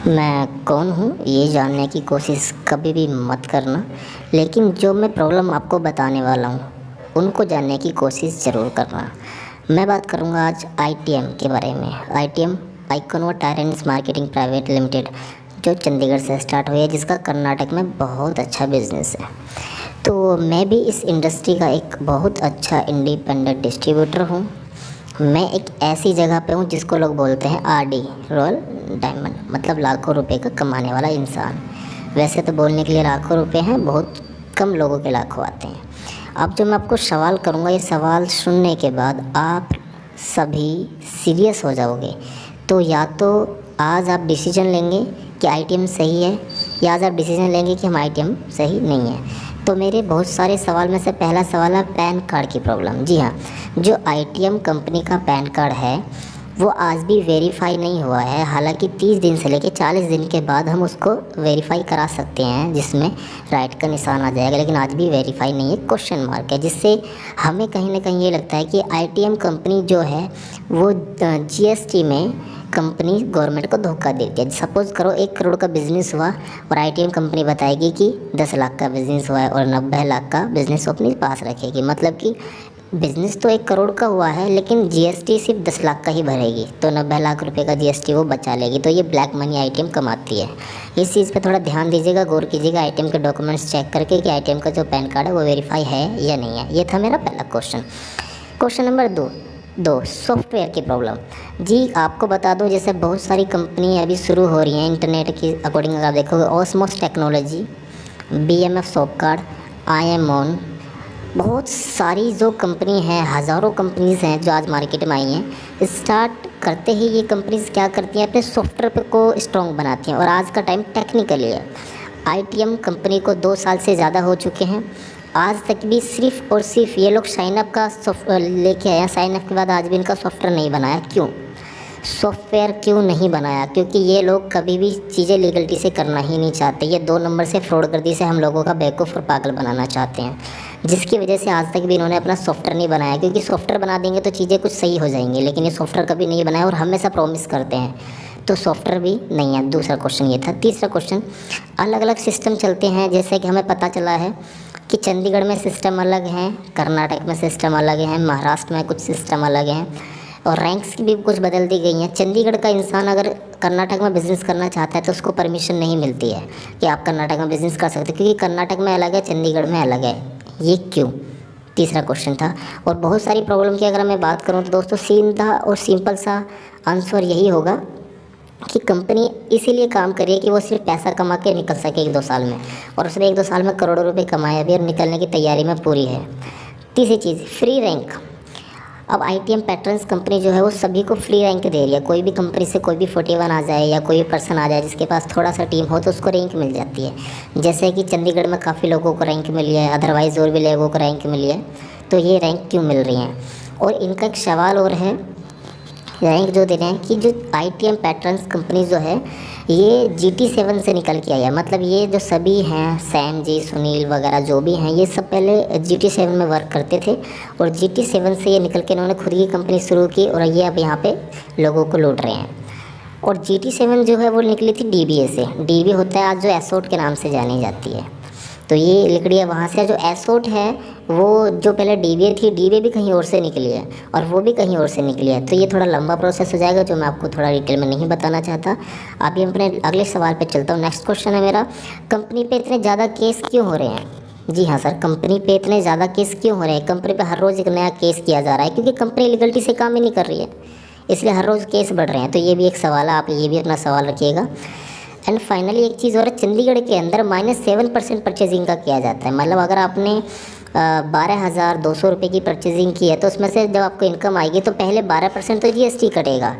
मैं कौन हूँ ये जानने की कोशिश कभी भी मत करना, लेकिन जो मैं प्रॉब्लम आपको बताने वाला हूँ उनको जानने की कोशिश ज़रूर करना। मैं बात करूँगा आज आईटीएम के बारे में। आईटीएम आइकॉनवा टायरेंट्स मार्केटिंग प्राइवेट लिमिटेड, जो चंडीगढ़ से स्टार्ट हुई है, जिसका कर्नाटक में बहुत अच्छा बिजनेस है। तो मैं भी इस इंडस्ट्री का एक बहुत अच्छा इंडिपेंडेंट डिस्ट्रीब्यूटर हूँ। मैं एक ऐसी जगह पे हूँ जिसको लोग बोलते हैं आरडी, रॉयल डायमंड, मतलब लाखों रुपए का कमाने वाला इंसान। वैसे तो बोलने के लिए लाखों रुपए हैं, बहुत कम लोगों के लाखों आते हैं। अब जो मैं आपको सवाल करूँगा, ये सवाल सुनने के बाद आप सभी सीरियस हो जाओगे। तो या तो आज आप डिसीजन लेंगे कि आईटीएम सही है, या आज आप डिसीजन लेंगे कि हम आईटीएम सही नहीं है। तो मेरे बहुत सारे सवाल में से पहला सवाल है पैन कार्ड की प्रॉब्लम। जी हाँ, जो आईटीएम कंपनी का पैन कार्ड है वो आज भी वेरीफाई नहीं हुआ है। हालांकि 30 दिन से लेकर 40 दिन के बाद हम उसको वेरीफाई करा सकते हैं, जिसमें राइट का निशान आ जाएगा, लेकिन आज भी वेरीफाई नहीं है, क्वेश्चन मार्क है। जिससे हमें कहीं ना कहीं ये लगता है कि आईटीएम कंपनी जो है वो जीएसटी में कंपनी गवर्नमेंट को धोखा देती है। सपोज़ करो 1 करोड़ का बिज़नेस हुआ और आईटीएम कंपनी बताएगी कि 10 लाख का बिज़नेस हुआ है और 90 लाख का बिज़नेस अपने पास रखेगी। मतलब कि बिज़नेस तो 1 करोड़ का हुआ है, लेकिन जीएसटी सिर्फ 10 लाख का ही भरेगी, तो 90 लाख रुपए का जीएसटी वो बचा लेगी। तो ये ब्लैक मनी आईटीएम कमाती है। इस चीज़ पे थोड़ा ध्यान दीजिएगा, गौर कीजिएगा आईटीएम के डॉक्यूमेंट्स चेक करके कि आईटीएम का जो पैन कार्ड है वो वेरीफाई है या नहीं है। ये था मेरा पहला क्वेश्चन। क्वेश्चन नंबर दो सॉफ्टवेयर की प्रॉब्लम। जी आपको बता दूं, जैसे बहुत सारी कंपनी अभी शुरू हो रही हैं इंटरनेट की अकॉर्डिंग। अगर आप देखोगे ऑस्मोस टेक्नोलॉजी, बीएमएफ सॉफ्टकार्ड, आईएमओन, बहुत सारी जो कंपनी हैं, हज़ारों कंपनीज़ हैं जो आज मार्केट में आई हैं। स्टार्ट करते ही ये कंपनीज़ क्या करती हैं, अपने सॉफ्टवेयर को स्ट्रॉन्ग बनाती हैं। और आज का टाइम टेक्निकली है। आईटीएम कंपनी को 2 साल से ज़्यादा हो चुके हैं। आज तक भी सिर्फ और सिर्फ ये लोग साइन अप का सॉफ्टवेयर लेके आए हैं। साइन अप के बाद आज भी इनका सॉफ्टवेयर नहीं बनाया। क्यों सॉफ्टवेयर क्यों नहीं बनाया? क्योंकि ये लोग कभी भी चीज़ें लीगलिटी से करना ही नहीं चाहते। ये 2 नंबर से फ्रॉडगर्दी से हम लोगों का बेवकूफ़ और पागल बनाना चाहते हैं, जिसकी वजह से आज तक भी इन्होंने अपना सॉफ्टवेयर नहीं बनाया। क्योंकि सॉफ्टवेयर बना देंगे तो चीज़ें कुछ सही हो जाएंगी, लेकिन ये सॉफ्टवेयर कभी नहीं बनाया और हमेशा प्रॉमिस करते हैं, तो सॉफ्टवेयर भी नहीं है। दूसरा क्वेश्चन ये था। तीसरा क्वेश्चन, अलग अलग सिस्टम चलते हैं। जैसे कि हमें पता चला है कि चंडीगढ़ में सिस्टम अलग हैं, कर्नाटक में सिस्टम अलग हैं, महाराष्ट्र में कुछ सिस्टम अलग हैं, और रैंक्स की भी कुछ बदल दी गई हैं। चंडीगढ़ का इंसान अगर कर्नाटक में बिज़नेस करना चाहता है तो उसको परमिशन नहीं मिलती है कि आप कर्नाटक में बिज़नेस कर सकते, क्योंकि कर्नाटक में अलग है, चंडीगढ़ में अलग है। ये क्यों? तीसरा क्वेश्चन था। और बहुत सारी प्रॉब्लम की अगर मैं बात करूँ तो दोस्तों सीधा और सिंपल सा आंसर यही होगा कि कंपनी इसीलिए काम कर रही है कि वो सिर्फ पैसा कमा के निकल सके 1-2 साल में, और उसने 1-2 साल में करोड़ों रुपए कमाए भी और निकलने की तैयारी में पूरी है। तीसरी चीज़, फ्री रैंक। अब आईटीएम पैटर्न्स कंपनी जो है वो सभी को फ्री रैंक दे रही है। कोई भी कंपनी से कोई भी 41 आ जाए या कोई भी पर्सन आ जाए जिसके पास थोड़ा सा टीम हो तो उसको रैंक मिल जाती है। जैसे कि चंडीगढ़ में काफ़ी लोगों को रैंक मिली है, अदरवाइज़ और भी लोगों को रैंक मिली है। तो ये रैंक क्यों मिल रही हैं? और इनका एक सवाल और है, रैंक जो दे रहे हैं कि जो आईटीएम पैटर्न्स कंपनी जो है ये GT7 से निकल के आई है। मतलब ये जो सभी हैं, सैम जी, सुनील वगैरह जो भी हैं, ये सब पहले GT7 में वर्क करते थे और GT7 से ये निकल के इन्होंने खुद की कंपनी शुरू की और ये अब यहाँ पे लोगों को लूट रहे हैं। और GT7 जो है वो निकली थी DBA से। DBA होता है आज जो एसोट के नाम से जानी जाती है। तो ये निकली है वहाँ से। जो एसोट है वो जो पहले DBA थी, DBA भी कहीं और से निकली है और वो भी कहीं और से निकली है। तो ये थोड़ा लंबा प्रोसेस हो जाएगा जो मैं आपको थोड़ा डिटेल में नहीं बताना चाहता। अभी अपने अगले सवाल पे चलता हूँ। नेक्स्ट क्वेश्चन है मेरा, कंपनी पे इतने ज़्यादा केस क्यों हो रहे हैं? जी हाँ सर, कंपनी पे इतने ज़्यादा केस क्यों हो रहे हैं? कंपनी पे हर रोज़ एक नया केस किया जा रहा है, क्योंकि कंपनी लीगलिटी से काम ही नहीं कर रही है, इसलिए हर रोज़ केस बढ़ रहे हैं। तो ये भी एक सवाल है, आप ये भी अपना सवाल रखिएगा। एंड फाइनली एक चीज़ और है, चंडीगढ़ के अंदर -7% परचेजिंग का किया जाता है। मतलब अगर आपने 12,200 रुपये की परचेजिंग की है तो उसमें से जब आपको इनकम आएगी तो पहले 12% तो जीएसटी कटेगा,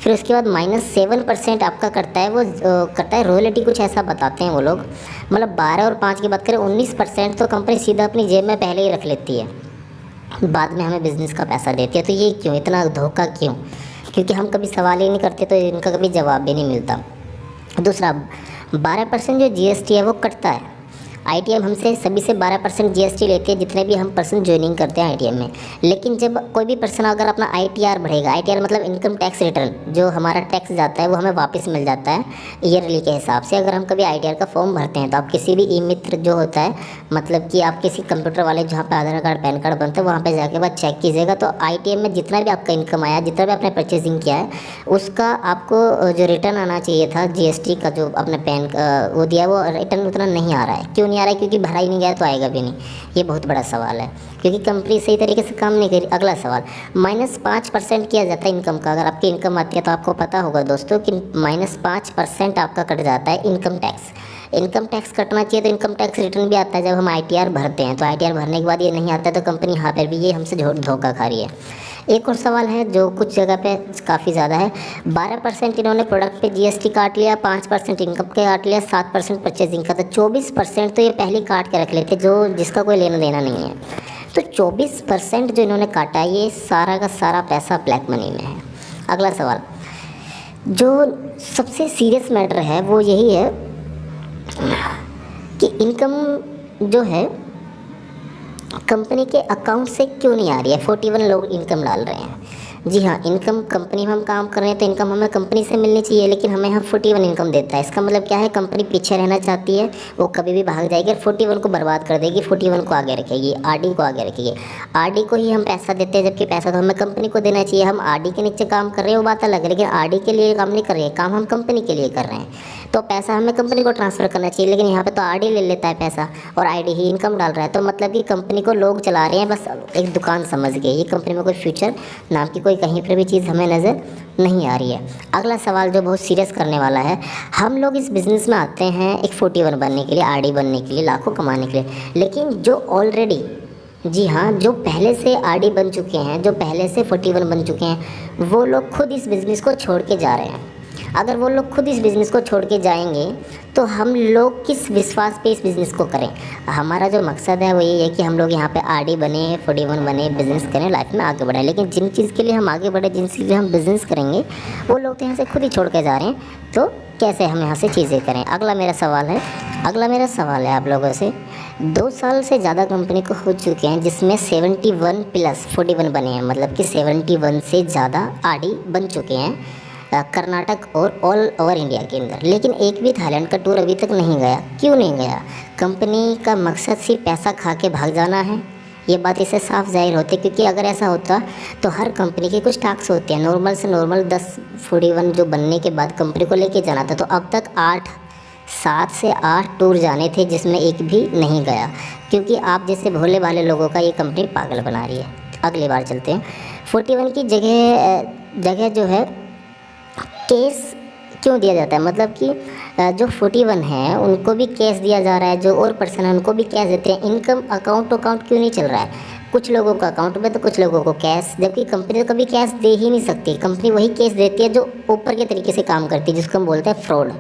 फिर उसके बाद -7% आपका कटता है। वो कटता है रॉयल्टी, कुछ ऐसा बताते हैं वो लोग। मतलब 12 और 5 की बात करें 19% तो कंपनी सीधा अपनी जेब में पहले ही रख लेती है, बाद में हमें बिज़नेस का पैसा देती है। तो ये क्यों, इतना धोखा क्यों? क्योंकि हम कभी सवाल ही नहीं करते तो इनका कभी जवाब भी नहीं मिलता। दूसरा, 12% जो जीएसटी है वो कटता है, आईटीएम हमसे सभी से 12% जीएसटी लेती है, जितने भी हम पर्सन ज्वाइनिंग करते हैं आईटीएम में। लेकिन जब कोई भी पर्सन अगर अपना आईटीआर बढ़ेगा, आईटीआर मतलब इनकम टैक्स रिटर्न, जो हमारा टैक्स जाता है वो हमें वापस मिल जाता है ईयरली के हिसाब से। अगर हम कभी आईटीआर का फॉर्म भरते हैं तो आप किसी भी ई मित्र जो होता है, मतलब कि आप किसी कंप्यूटर वाले जहाँ पे आधार कार्ड पैन कार्ड बनता है वहाँ पे जाके बाद चेक कीजिएगा, तो आईटीएम में जितना भी आपका इनकम आया, जितना भी आपने परचेजिंग किया है, उसका आपको जो रिटर्न आना चाहिए था जीएसटी का, जो आपने पैन वो दिया, वो रिटर्न उतना नहीं आ रहा है। क्यों नहीं आ रहा है? क्योंकि भरा ही नहीं गया तो आएगा भी नहीं। ये बहुत बड़ा सवाल है, क्योंकि कंपनी सही तरीके से काम नहीं करी। अगला सवाल, -5% किया जाता है इनकम का। अगर आपकी इनकम आती है तो आपको पता होगा दोस्तों कि -5% आपका कट जाता है इनकम टैक्स। इनकम टैक्स कटना चाहिए तो इनकम टैक्स रिटर्न भी आता है जब हम आईटीआर भरते हैं, तो आईटीआर भरने के बाद ये नहीं आता तो कंपनी यहाँ पर भी ये हमसे धोखा खा रही है। एक और सवाल है जो कुछ जगह पे काफ़ी ज़्यादा है, 12% इन्होंने प्रोडक्ट पे जीएसटी काट लिया, 5% इनकम के काट लिया, 7% परचेजिंग का, तो 24% तो ये पहले काट के रख लेते जो जिसका कोई लेना देना नहीं है। तो 24% जो इन्होंने काटा है, ये सारा का सारा पैसा ब्लैक मनी में है। अगला सवाल, जो सबसे सीरियस मैटर है वो यही है कि इनकम जो है कंपनी के अकाउंट से क्यों नहीं आ रही है। 41 लोग इनकम डाल रहे हैं। जी हाँ, इनकम कंपनी में हम काम कर रहे हैं तो इनकम हमें कंपनी से मिलनी चाहिए, लेकिन हमें यहाँ 41 इनकम देता है। इसका मतलब क्या है? कंपनी पीछे रहना चाहती है, वो कभी भी भाग जाएगी और 41 को बर्बाद कर देगी, 41 को आगे रखेगी, आरडी को आगे रखेगी। आरडी को ही हम पैसा देते हैं, जबकि पैसा तो हमें कंपनी को देना चाहिए। हम आरडी के नीचे काम कर रहे हैं वो बात अलग है, लेकिन आरडी के लिए काम नहीं कर रहे हैं, काम हम कंपनी के लिए कर रहे हैं, तो पैसा हमें कंपनी को ट्रांसफ़र करना चाहिए। लेकिन यहाँ पे तो आरडी ले लेता है पैसा और आरडी ही इनकम डाल रहा है, तो मतलब कि कंपनी को लोग चला रहे हैं बस एक दुकान समझ के। ये कंपनी में कोई फ्यूचर नाम की कोई कहीं पर भी चीज़ हमें नज़र नहीं आ रही है। अगला सवाल जो बहुत सीरियस करने वाला है, हम लोग इस बिज़नेस में आते हैं एक 41 बनने के लिए, आरडी बनने के लिए, लाखों कमाने के लिए, लेकिन जो ऑलरेडी, जी हाँ, जो पहले से आरडी बन चुके हैं, जो पहले से 41 बन चुके हैं, वो लोग खुद इस बिज़नेस को छोड़ के जा रहे हैं। अगर वो लोग खुद इस बिज़नेस को छोड़ के जाएंगे तो हम लोग किस विश्वास पे इस बिज़नेस को करें। हमारा जो मकसद है वो ये है कि हम लोग यहाँ पे आरडी बने, 41 बने, बिज़नेस करें, लाइफ में आगे बढ़ें। लेकिन जिन चीज़ के लिए हम आगे बढ़े, जिन चीज़ के लिए हम बिज़नेस करेंगे, वो लोग तो यहाँ से खुद ही छोड़ के जा रहे हैं, तो कैसे हम यहाँ से चीज़ें करें। अगला मेरा सवाल है आप लोगों से, 2 साल से ज़्यादा कंपनी को हो चुके हैं जिसमें 71 प्लस 41 बने हैं, मतलब कि 71 से ज़्यादा आरडी बन चुके हैं कर्नाटक और ऑल ओवर इंडिया के अंदर, लेकिन एक भी थाईलैंड का टूर अभी तक नहीं गया। क्यों नहीं गया? कंपनी का मकसद सिर्फ पैसा खा के भाग जाना है, ये बात इससे साफ जाहिर होती है। क्योंकि अगर ऐसा होता तो हर कंपनी के कुछ टास्क होते हैं, नॉर्मल से नॉर्मल 10-41 जो बनने के बाद कंपनी को लेके जाना था, तो अब तक 7 से 8 टूर जाने थे जिसमें एक भी नहीं गया, क्योंकि आप जैसे भोले भाले लोगों का ये कंपनी पागल बना रही है। अगली बार चलते हैं, 41 की जगह जो है केस क्यों दिया जाता है, मतलब कि जो 41 है उनको भी कैश दिया जा रहा है, जो और पर्सन है उनको भी कैश देते हैं। इनकम अकाउंट क्यों नहीं चल रहा है? कुछ लोगों का अकाउंट में तो कुछ लोगों को कैश, जबकि कंपनी तो कभी कैश दे ही नहीं सकती। कंपनी वही कैश देती है जो ऊपर के तरीके से काम करती है, जिसको हम बोलते हैं फ्रॉड,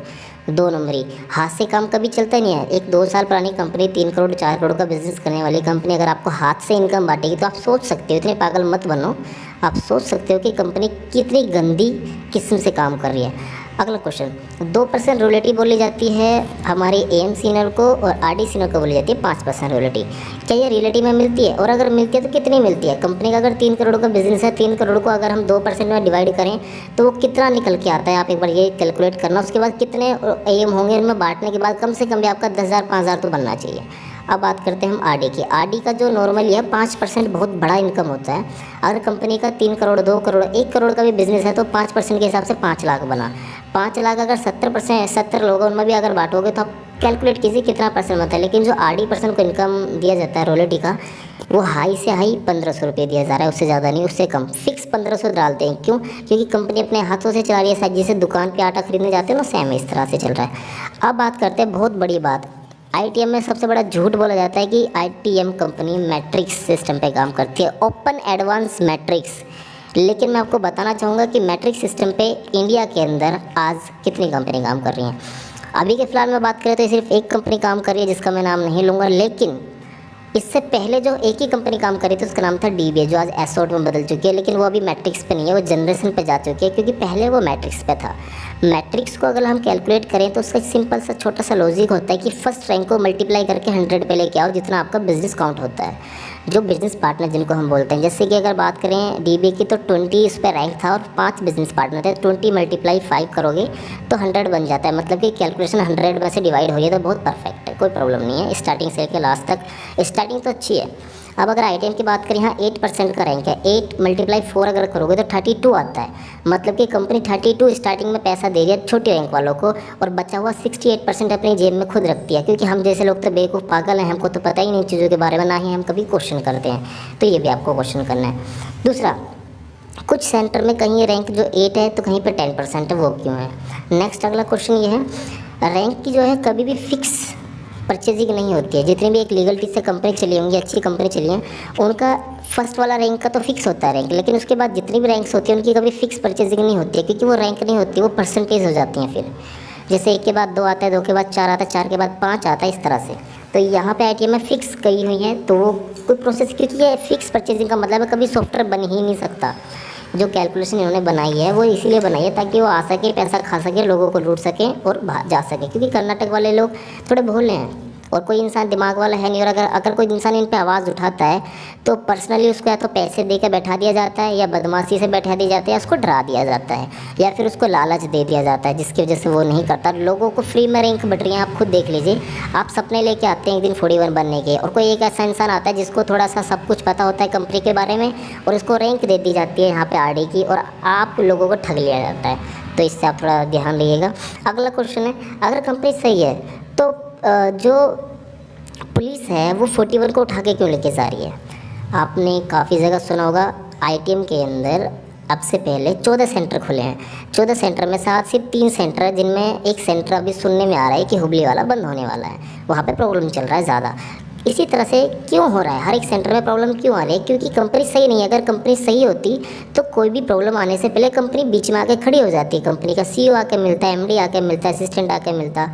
2 नंबरी। हाथ से काम कभी चलता नहीं है। एक 2 साल पुरानी कंपनी, 3 करोड़ 4 करोड़ का बिजनेस करने वाली कंपनी अगर आपको हाथ से इनकम बांटेगी तो आप सोच सकते हो, इतने पागल मत बनो, आप सोच सकते हो कि कंपनी कितनी गंदी किस्म से काम कर रही है। अगला क्वेश्चन, 2% रॉयल्टी बोली जाती है हमारी एम सीनियर को और आरडी सीनियर को बोली जाती है 5% रॉयल्टी। क्या ये रियलिटी में मिलती है? और अगर मिलती है तो कितनी मिलती है? कंपनी का अगर 3 करोड़ का बिजनेस है, 3 करोड़ को अगर हम 2% में डिवाइड करें तो वो कितना निकल के आता है? आप एक बार ये कैलकुलेट करना। उसके बाद कितने एम होंगे इनमें बांटने के बाद? कम से कम भी आपका 10,000 5,000 तो बनना चाहिए। अब बात करते हैं हम आरडी की। आरडी का जो नॉर्मली है 5% बहुत बड़ा इनकम होता है। अगर कंपनी का 3 करोड़ 2 करोड़ 1 करोड़ का भी बिजनेस है तो 5% के हिसाब से 5 लाख बना। 5 लाख अगर 70 लोग उनमें भी अगर बांटोगे तो आप कैलकुलेट कीजिए कितना परसेंट बनता है। लेकिन जो आरडी पर्सन को इनकम दिया जाता है रॉयल्टी का, वो हाई से हाई 1500 रुपये दिया जा रहा है, उससे ज़्यादा नहीं, उससे कम। फिक्स 1500 डालते हैं। क्यों? क्योंकि कंपनी अपने हाथों से चला रही है, शायद जैसे दुकान पे आटा खरीदने जाते हैं ना, सेम इस तरह से चल रहा है। अब बात करते हैं बहुत बड़ी बात, आईटीएम में सबसे बड़ा झूठ बोला जाता है कि आईटीएम कंपनी मैट्रिक्स सिस्टम पे काम करती है, ओपन एडवांस मैट्रिक्स। लेकिन मैं आपको बताना चाहूँगा कि मैट्रिक्स सिस्टम पे इंडिया के अंदर आज कितनी कंपनी काम कर रही हैं। अभी के फ़िलहाल में बात करें तो सिर्फ एक कंपनी काम कर रही है जिसका मैं नाम नहीं लूँगा, लेकिन इससे पहले जो एक ही कंपनी काम करी थी उसका नाम था डीबीए, जो आज एसोट में बदल चुकी है, लेकिन वो अभी मैट्रिक्स पे नहीं है, वो जनरेशन पे जा चुकी है, क्योंकि पहले वो मैट्रिक्स पे था। मैट्रिक्स को अगर हम कैलकुलेट करें तो उसका एक सिंपल सा छोटा सा लॉजिक होता है कि फर्स्ट रैंक को मल्टीप्लाई करके 100 पे लेके आओ, जितना आपका बिजनेस काउंट होता है, जो बिजनेस पार्टनर जिनको हम बोलते हैं। जैसे कि अगर बात करें डीबीए की तो 20 उस पर रैंक था और 5 बिजनेस पार्टनर थे, 20 × 5 करोगे तो 100 बन जाता है, मतलब कि कैलकुलेशन 100 में से डिवाइड हो रही है, तो बहुत परफेक्ट है, कोई प्रॉब्लम नहीं है स्टार्टिंग से लेकर लास्ट तक। स्टार्टिंग तो अच्छी है। अब अगर आईटीएम की बात करें, यहाँ 8% का रैंक है, 8 × 4 अगर करोगे तो 32 आता है, मतलब कि कंपनी 32 स्टार्टिंग में पैसा दे रही है छोटी रैंक वालों को, और बचा हुआ 68% अपनी जेब में खुद रखती है, क्योंकि हम जैसे लोग तो बेवकूफ़ पागल हैं, हमको तो पता ही नहीं चीज़ों के बारे में, ना ही हम कभी क्वेश्चन करते हैं, तो ये भी आपको क्वेश्चन करना है। दूसरा, कुछ सेंटर में कहीं रैंक जो 8 है तो कहीं पर 10% है, वो क्यों है। नेक्स्ट अगला क्वेश्चन ये है, रैंक की जो है कभी भी फिक्स परचेजिंग नहीं होती है। जितनी भी एक लीगलिटी से कंपनी चली होंगी, अच्छी कंपनी चली है, उनका फर्स्ट वाला रैंक का तो फिक्स होता है रैंक, लेकिन उसके बाद जितनी भी रैंक्स होती है उनकी कभी फिक्स परचेजिंग नहीं होती है, क्योंकि वो रैंक नहीं होती, वो परसेंटेज हो जाती हैं। फिर जैसे 1 के बाद 2 आता है, 2 के बाद 4 आता है, 4 के बाद 5 आता है, इस तरह से। तो यहाँ पे आईटीएम में फिक्स कही हुई है, तो वो कोई प्रोसेस, क्योंकि ये फिक्स परचेजिंग का मतलब है कभी सॉफ्टवेयर बन ही नहीं सकता। जो कैलकुलेशन इन्होंने बनाई है वो इसीलिए बनाई है ताकि वो आ सके, पैसा खा सके, लोगों को लूट सके और जा सके, क्योंकि कर्नाटक वाले लोग थोड़े भोले हैं और कोई इंसान दिमाग वाला है नहीं। और अगर कोई इंसान इन पे आवाज़ उठाता है तो पर्सनली उसको या तो पैसे दे के बैठा दिया जाता है, या बदमाशी से बैठा दिया जाता है, या उसको डरा दिया जाता है, या फिर उसको लालच दे दिया जाता है, जिसकी वजह से वो नहीं करता। लोगों को फ्री में रैंक बढ़ रही है, आप खुद देख लीजिए। आप सपने लेके आते हैं एक दिन 41 बनने के, और कोई एक ऐसा इंसान आता है जिसको थोड़ा सा सब कुछ पता होता है कंपनी के बारे में, और उसको रैंक दे दी जाती है यहाँ पर आरडी की, और आप लोगों को ठग लिया जाता है। तो इससे आप थोड़ा ध्यान रखिएगा। अगला क्वेश्चन है, अगर कंपनी सही है तो जो पुलिस है वो 41 को उठा के क्यों लेके जा रही है। आपने काफ़ी जगह सुना होगा, आईटीएम के अंदर अब से पहले 14 सेंटर खुले हैं। 14 सेंटर में से आज सिर्फ 3 सेंटर है, जिनमें एक सेंटर अभी सुनने में आ रहा है कि हुबली वाला बंद होने वाला है, वहाँ पे प्रॉब्लम चल रहा है ज़्यादा। इसी तरह से क्यों हो रहा है, हर एक सेंटर में प्रॉब्लम क्यों आ रही है, क्योंकि कंपनी सही नहीं है। अगर कंपनी सही होती तो कोई भी प्रॉब्लम आने से पहले कंपनी बीच में आके खड़ी हो जाती है। कंपनी का सीईओ आके मिलता है, एमडी आके मिलता है, असिस्टेंट आके मिलता,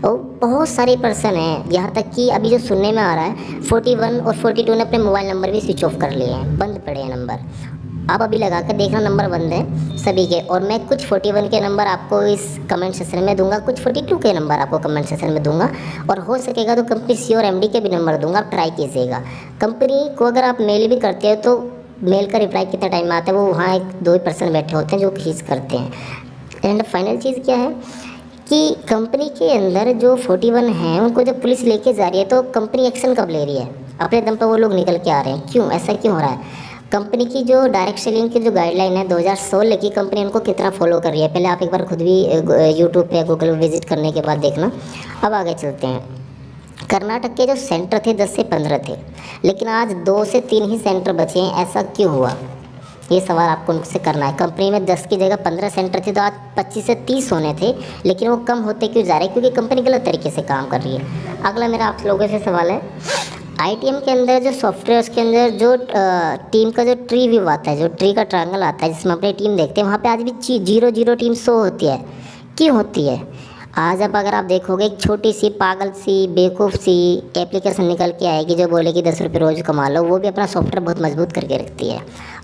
और बहुत सारे पर्सन हैं। यहाँ तक कि अभी जो सुनने में आ रहा है 41 और 42 ने अपने मोबाइल नंबर भी स्विच ऑफ कर लिए हैं, बंद पड़े हैं नंबर। आप अभी लगा कर देखना, नंबर बंद है सभी के। और मैं कुछ 41 के नंबर आपको इस कमेंट सेक्शन में दूंगा, कुछ 42 के नंबर आपको कमेंट सेक्शन में दूंगा, और हो सकेगा तो कंपनी सी और एमडी के भी नंबर दूंगा, आप ट्राई कीजिएगा। कंपनी को अगर आप मेल भी करते हो तो मेल का रिप्लाई कितना टाइम में आता है, वो वहाँ 1-2 पर्सन बैठे होते हैं जो खींच करते हैं। एंड फाइनल चीज़ क्या है कि कंपनी के अंदर जो 41 हैं उनको जब पुलिस लेके जा रही है तो कंपनी एक्शन कब ले रही है, अपने दम पर वो लोग निकल के आ रहे हैं, क्यों, ऐसा क्यों हो रहा है। कंपनी की जो डायरेक्ट सेलिंग की जो गाइडलाइन है 2016 की, कंपनी उनको कितना फॉलो कर रही है, पहले आप एक बार खुद भी यूट्यूब पे गूगल विजिट करने के बाद देखना। अब आगे चलते हैं। कर्नाटक के जो सेंटर थे 10 से 15 थे, लेकिन आज 2 से 3 ही सेंटर बचे हैं, ऐसा क्यों हुआ, ये सवाल आपको उनसे करना है। कंपनी में 10 की जगह 15 सेंटर थे तो आज 25 से 30 होने थे, लेकिन वो कम होते क्यों जा रहे हैं, क्योंकि कंपनी गलत तरीके से काम कर रही है। अगला मेरा आप लोगों से सवाल है, आईटीएम के अंदर जो सॉफ्टवेयर, उसके अंदर जो टीम का जो ट्री व्यू आता है, जो ट्री का ट्रायंगल आता है जिसमें अपनी टीम देखते हैं, वहाँ पे आज भी 0-0 टीम शो होती है, क्यों होती है। आज अब अगर आप देखोगे एक छोटी सी पागल सी बेवकूफ़ सी एप्लीकेशन निकल के आएगी जो बोलेगी 10 रुपये रोज़ कमा लो, वो भी अपना सॉफ्टवेयर बहुत मजबूत करके रखती है।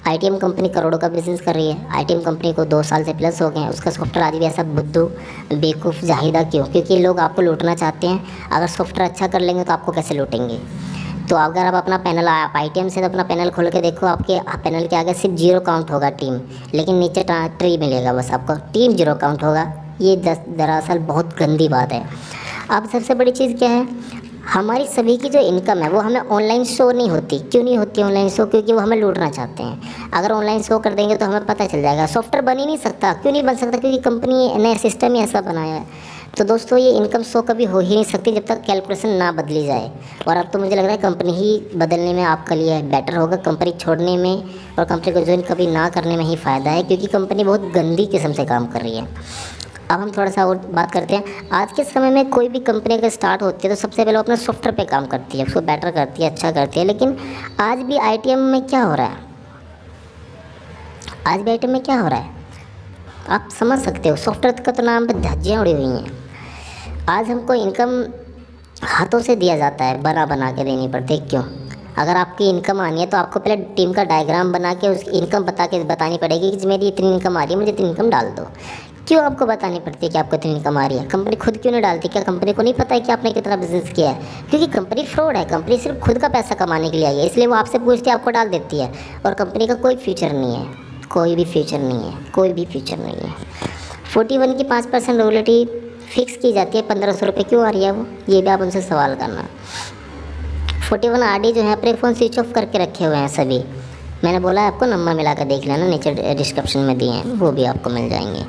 आईटीएम कंपनी करोड़ों का बिजनेस कर रही है, आईटीएम कंपनी को 2 साल से प्लस हो गए हैं, उसका सॉफ्टवेयर आज भी ऐसा बुद्धू बेवकूफ़ जाहिदा क्यों, क्योंकि लोग आपको लूटना चाहते हैं। अगर सॉफ्टवेयर अच्छा कर लेंगे तो आपको कैसे लूटेंगे। तो अगर आप अपना पैनल, आप आईटीएम से तो अपना पैनल खोल के देखो, आपके पैनल के आगे सिर्फ 0 काउंट होगा टीम, लेकिन नीचे ट्री मिलेगा, बस आपको टीम 0 काउंट होगा। ये दरअसल बहुत गंदी बात है। अब सबसे बड़ी चीज़ क्या है, हमारी सभी की जो इनकम है वो हमें ऑनलाइन शो नहीं होती। क्यों नहीं होती ऑनलाइन शो, क्योंकि वो हमें लूटना चाहते हैं। अगर ऑनलाइन शो कर देंगे तो हमें पता चल जाएगा। सॉफ्टवेयर बन ही नहीं सकता, क्यों नहीं बन सकता, क्योंकि कंपनी ने सिस्टम ही ऐसा बनाया है। तो दोस्तों ये इनकम शो कभी हो ही नहीं सकती जब तक कैलकुलेशन ना बदली जाए। और अब तो मुझे लग रहा है कंपनी ही बदलने में आपके लिए बेटर होगा, कंपनी छोड़ने में और कंपनी को ज्वाइन कभी ना करने में ही फ़ायदा है, क्योंकि कंपनी बहुत गंदी किस्म से काम कर रही है। अब हम थोड़ा सा और बात करते हैं। आज के समय में कोई भी कंपनी अगर स्टार्ट होती है तो सबसे पहले वो अपने सॉफ्टवेयर पे काम करती है, उसको बेटर करती है, अच्छा करती है। लेकिन आज भी आईटीएम में क्या हो रहा है, आज भी आईटीएम में क्या हो रहा है आप समझ सकते हो। सॉफ्टवेयर का तो नाम पे धज्जियाँ उड़ी हुई हैं। आज हमको इनकम हाथों से दिया जाता है, बना बना के देनी पड़ती है। क्यों? अगर आपकी इनकम आनी है तो आपको पहले टीम का डायग्राम बना के उसकी इनकम बतानी पड़ेगी कि मेरी इतनी इनकम आ रही है, मुझे इतनी इनकम डाल दो। क्यों आपको बतानी पड़ती है कि आपको इतनी इनकम आ रही है? कंपनी खुद क्यों नहीं डालती? क्या कंपनी को नहीं पता है कि आपने कितना बिजनेस किया है? क्योंकि कंपनी फ्रॉड है, कंपनी सिर्फ खुद का पैसा कमाने के लिए आई है, इसलिए वो आपसे पूछती है, आपको डाल देती है। और कंपनी का कोई फ्यूचर नहीं है, कोई भी फ्यूचर नहीं है, कोई भी फ्यूचर नहीं है। 41 की 5% रॉयल्टी फिक्स की जाती है, 1500 रुपये क्यों आ रही है वो? ये भी आप उनसे सवाल करना। 41 आरडी जो है अपने फ़ोन स्विच ऑफ करके रखे हुए हैं सभी। मैंने बोला है आपको, नंबर मिला कर देख लेना, नीचे डिस्क्रिप्शन में दिए हैं, वो भी आपको मिल जाएंगे।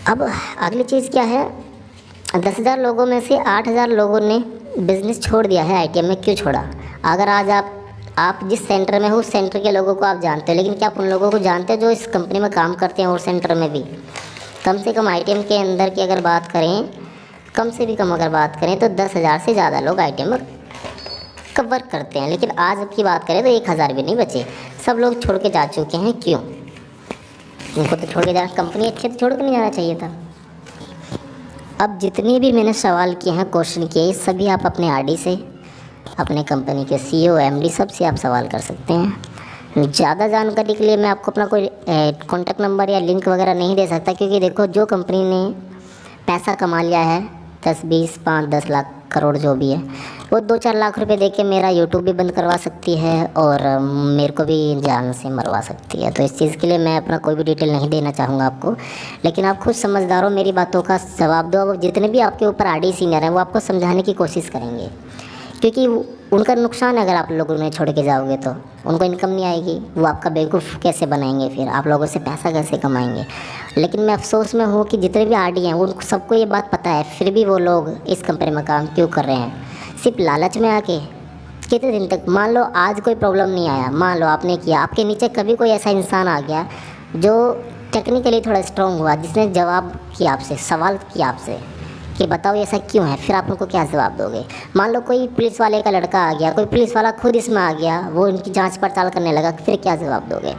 अब अगली चीज़ क्या है, 10,000 लोगों में से 8,000 लोगों ने बिज़नेस छोड़ दिया है आईटीएम में। क्यों छोड़ा? अगर आज आप जिस सेंटर में हो उस सेंटर के लोगों को आप जानते हो, लेकिन क्या आप उन लोगों को जानते हो जो इस कंपनी में काम करते हैं और सेंटर में भी? कम से कम आईटीएम के अंदर की अगर बात करें, कम से भी कम अगर बात करें तो 10,000 से ज़्यादा लोग आईटीएम में कवर करते हैं। लेकिन आज की बात करें तो 1,000 भी नहीं बचे, सब लोग छोड़ के जा चुके हैं। क्यों? उनको तो छोड़ के जाना, कंपनी अच्छे से छोड़ के नहीं जाना चाहिए था। अब जितने भी मैंने सवाल किए हैं, क्वेश्चन किए, सभी आप अपने आरडी से, अपने कंपनी के सीईओ एमडी सबसे आप सवाल कर सकते हैं। ज़्यादा जानकारी के लिए मैं आपको अपना कोई कॉन्टैक्ट नंबर या लिंक वगैरह नहीं दे सकता, क्योंकि देखो जो कंपनी ने पैसा कमा लिया है 10, 20, 5, 10 लाख करोड़ जो भी है, वो 2-4 लाख रुपए देके मेरा यूट्यूब भी बंद करवा सकती है और मेरे को भी जान से मरवा सकती है। तो इस चीज़ के लिए मैं अपना कोई भी डिटेल नहीं देना चाहूँगा आपको, लेकिन आप खुद समझदार हो, मेरी बातों का जवाब दो। अब जितने भी आपके ऊपर आरडी सीनियर हैं वो आपको समझाने की कोशिश करेंगे, क्योंकि उनका नुकसान है अगर आप लोग उन्हें छोड़ के जाओगे तो उनको इनकम नहीं आएगी, वो आपका बेवकूफ़ कैसे बनाएंगे, फिर आप लोगों से पैसा कैसे कमाएंगे। लेकिन मैं अफसोस में हूँ कि जितने भी आरडी हैं उन सबको ये बात पता है, फिर भी वो लोग इस कंपनी में काम क्यों कर रहे हैं? सिर्फ लालच में आके। कितने दिन तक? मान लो आज कोई प्रॉब्लम नहीं आया, मान लो आपने किया, आपके नीचे कभी कोई ऐसा इंसान आ गया जो टेक्निकली थोड़ा स्ट्रॉन्ग हुआ, जिसने जवाब किया आपसे, सवाल किया आपसे कि बताओ ऐसा क्यों है, फिर आप उनको क्या जवाब दोगे? मान लो कोई पुलिस वाले का लड़का आ गया, कोई पुलिस वाला खुद इसमें आ गया, वो इनकी जांच पड़ताल करने लगा, फिर क्या जवाब दोगे?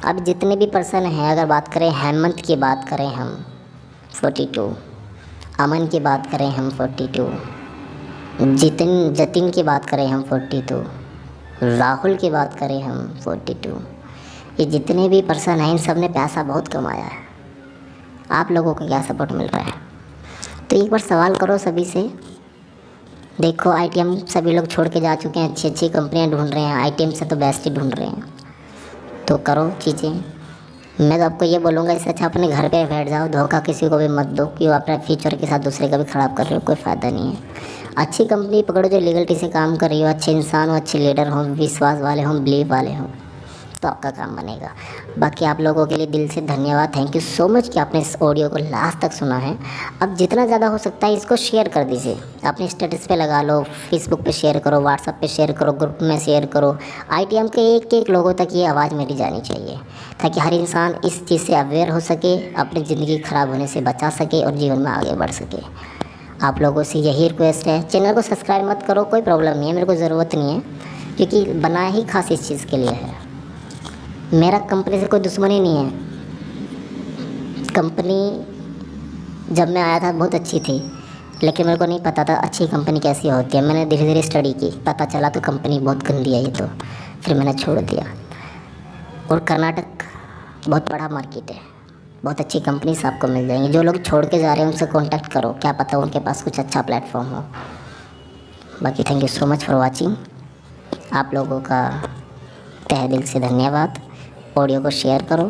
अब जितने भी पर्सन हैं, अगर बात करें हेमंत की बात करें हम 42, अमन की बात करें हम 42, जतिन की बात करें हम 42, राहुल की बात करें हम 42, ये जितने भी पर्सन हैं इन सब ने पैसा बहुत कमाया है। आप लोगों को क्या सपोर्ट मिल रहा है? तो एक बार सवाल करो सभी से। देखो आईटीएम सभी लोग छोड़ के जा चुके हैं, अच्छी अच्छी कंपनियां ढूंढ रहे हैं, आईटीएम से तो बेस्ट ही ढूंढ रहे हैं। तो करो चीज़ें। मैं तो आपको ये बोलूँगा, इससे अच्छा अपने घर पे बैठ जाओ, धोखा किसी को भी मत दो कि वो अपने फ्यूचर के साथ दूसरे का भी ख़राब कर रहे हो, कोई फ़ायदा नहीं है। अच्छी कंपनी पकड़ो जो लीगलिटी से काम कर रही हो, अच्छे इंसान हो, अच्छे लीडर हों, विश्वास वाले हों, बिलीव वाले हों, तो आपका काम बनेगा। बाकी आप लोगों के लिए दिल से धन्यवाद, थैंक यू सो मच कि आपने इस ऑडियो को लास्ट तक सुना है। अब जितना ज़्यादा हो सकता है इसको शेयर कर दीजिए, अपने स्टेटस पे लगा लो, फेसबुक पे शेयर करो, व्हाट्सएप पे शेयर करो, ग्रुप में शेयर करो। आईटीएम के एक एक लोगों तक ये आवाज़ मेरी जानी चाहिए, ताकि हर इंसान इस चीज़ से अवेयर हो सके, अपनी ज़िंदगी ख़राब होने से बचा सके और जीवन में आगे बढ़ सके। आप लोगों से यही रिक्वेस्ट है, चैनल को सब्सक्राइब मत करो, कोई प्रॉब्लम नहीं है, मेरे को ज़रूरत नहीं है, क्योंकि बनाया ही खास इस चीज़ के लिए है। मेरा कंपनी से कोई दुश्मनी नहीं है। कंपनी जब मैं आया था बहुत अच्छी थी, लेकिन मेरे को नहीं पता था अच्छी कंपनी कैसी होती है। मैंने धीरे धीरे स्टडी की, पता चला तो कंपनी बहुत गंदी है ये, तो फिर मैंने छोड़ दिया। और कर्नाटक बहुत बड़ा मार्केट है, बहुत अच्छी कंपनीज आपको मिल जाएंगी। जो लोग छोड़ के जा रहे हैं उनसे कांटेक्ट करो, क्या पता उनके पास कुछ अच्छा प्लेटफॉर्म हो। बाकी thank you so much for watching. आप लोगों का तहे दिल से धन्यवाद। ऑडियो को शेयर करो।